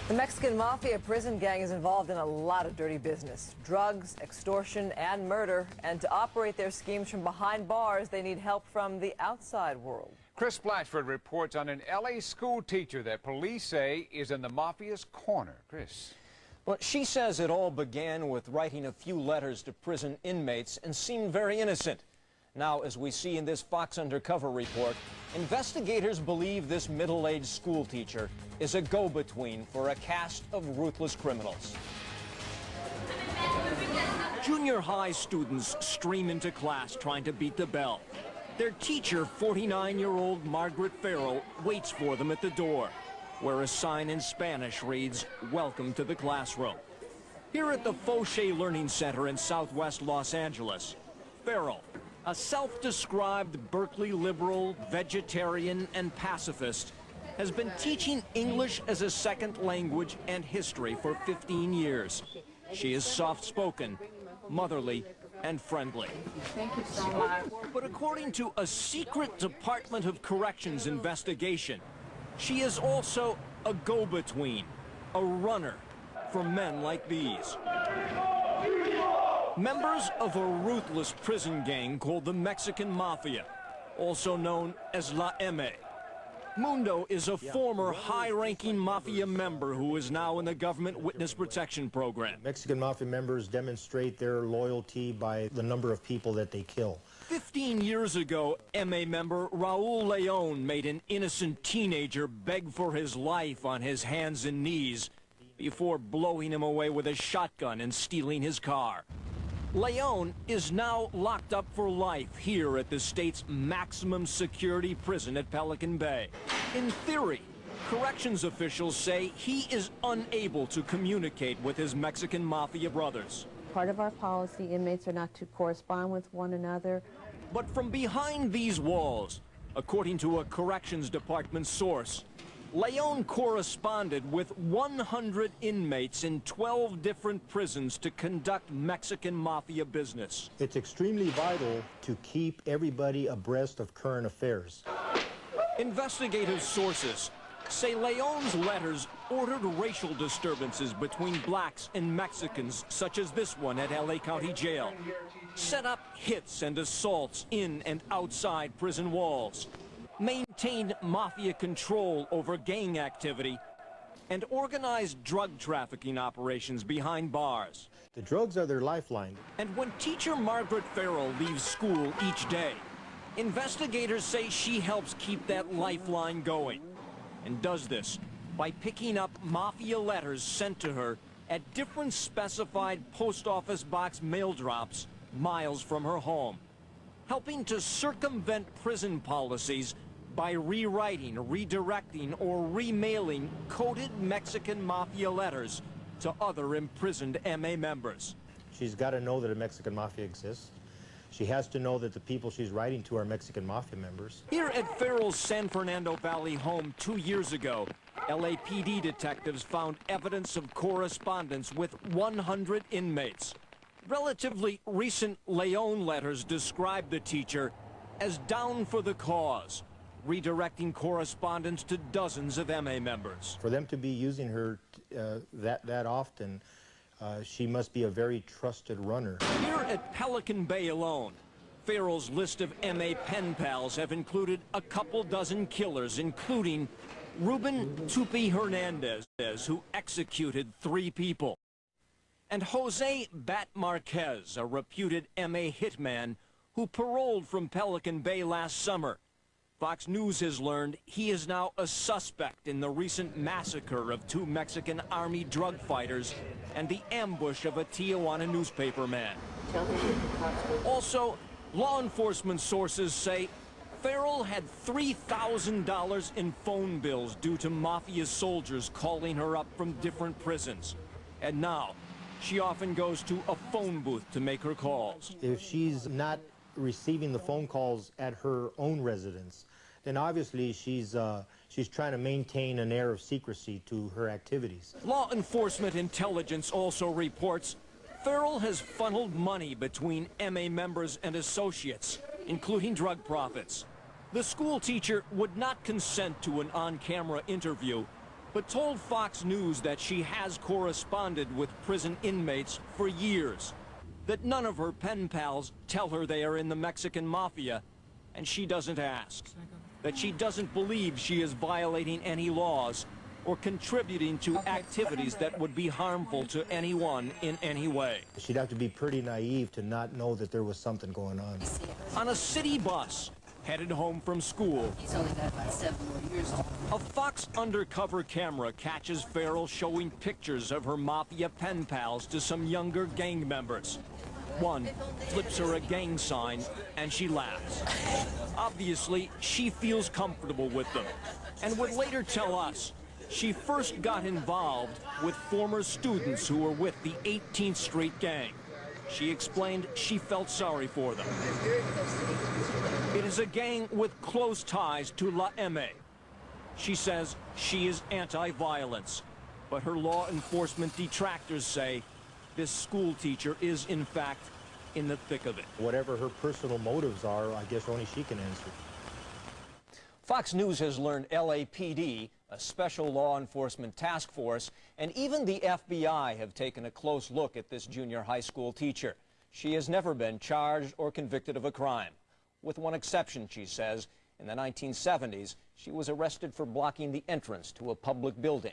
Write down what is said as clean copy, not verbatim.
The Mexican Mafia prison gang is involved in a lot of dirty business. Drugs, extortion, and murder. And to operate their schemes from behind bars, they need help from the outside world. Chris Blatchford reports on an L.A. school teacher that police say is in the Mafia's corner. Chris. Well, she says it all began with writing a few letters to prison inmates and seemed very innocent. Now, as we see in this Fox Undercover report, investigators believe this middle-aged school teacher is a go-between for a cast of ruthless criminals. Junior high students stream into class trying to beat the bell. Their teacher, 49-year-old Margaret Farrell, waits for them at the door, where a sign in Spanish reads, "Welcome to the classroom." Here at the Fauché Learning Center in southwest Los Angeles, Farrell, a self-described Berkeley liberal, vegetarian, and pacifist, has been teaching English as a second language and history for 15 years. She is soft-spoken, motherly, and friendly. Thank you so much. But according to a secret Department of Corrections investigation, she is also a go-between, a runner for men like these. Members of a ruthless prison gang called the Mexican Mafia, also known as La M. Mundo is a former high-ranking Mafia member who is now in the government witness protection program. Mexican Mafia members demonstrate their loyalty by the number of people that they kill. 15 years ago, MA member Raul Leon made an innocent teenager beg for his life on his hands and knees before blowing him away with a shotgun and stealing his car. Leon is now locked up for life here at the state's maximum security prison at Pelican Bay. In theory, corrections officials say he is unable to communicate with his Mexican Mafia brothers. Part of our policy, inmates are not to correspond with one another. But from behind these walls, according to a corrections department source, Leon corresponded with 100 inmates in 12 different prisons to conduct Mexican Mafia business. It's extremely vital to keep everybody abreast of current affairs. Investigative sources say Leon's letters ordered racial disturbances between blacks and Mexicans, such as this one at LA County Jail, set up hits and assaults in and outside prison walls, maintained Mafia control over gang activity, and organized drug trafficking operations behind bars. The drugs are their lifeline. And when teacher Margaret Farrell leaves school each day, investigators say she helps keep that lifeline going, and does this by picking up Mafia letters sent to her at different specified post office box mail drops miles from her home, helping to circumvent prison policies by rewriting, redirecting, or remailing coded Mexican Mafia letters to other imprisoned MA members. She's got to know that a Mexican Mafia exists. She has to know that the people she's writing to are Mexican Mafia members. Here at Farrell's San Fernando Valley home 2 years ago, LAPD detectives found evidence of correspondence with 100 inmates. Relatively recent Leon letters describe the teacher as down for the cause, redirecting correspondence to dozens of MA members. For them to be using her that often, she must be a very trusted runner. Here at Pelican Bay alone, Farrell's list of MA pen pals have included a couple dozen killers, including Ruben Tupi Hernandez, who executed 3 people, and Jose Bat Marquez, a reputed MA hitman who paroled from Pelican Bay last summer. Fox News has learned he is now a suspect in the recent massacre of 2 Mexican Army drug fighters and the ambush of a Tijuana newspaper man. Also, law enforcement sources say Farrell had $3,000 in phone bills due to Mafia soldiers calling her up from different prisons. And now, she often goes to a phone booth to make her calls. If she's not receiving the phone calls at her own residence, then obviously she's trying to maintain an air of secrecy to her activities. Law enforcement intelligence also reports Farrell has funneled money between MA members and associates, including drug profits. The school teacher would not consent to an on-camera interview, but told Fox News that she has corresponded with prison inmates for years, that none of her pen pals tell her they are in the Mexican Mafia, and she doesn't ask, that she doesn't believe she is violating any laws or contributing to activities that would be harmful to anyone in any way. She'd have to be pretty naive to not know that there was something going on. On a city bus, headed home from school, He's only got about 7 more years on. a Fox undercover camera catches Farrell showing pictures of her Mafia pen pals to some younger gang members. One flips her a gang sign, and she laughs. Obviously, she feels comfortable with them, and would later tell us she first got involved with former students who were with the 18th Street gang. She explained she felt sorry for them. It is a gang with close ties to La M. She says she is anti-violence, but her law enforcement detractors say this school teacher is, in fact, in the thick of it. Whatever her personal motives are, I guess only she can answer. Fox News has learned LAPD, a special law enforcement task force, and even the FBI have taken a close look at this junior high school teacher. She has never been charged or convicted of a crime. With one exception, she says. In the 1970s, she was arrested for blocking the entrance to a public building.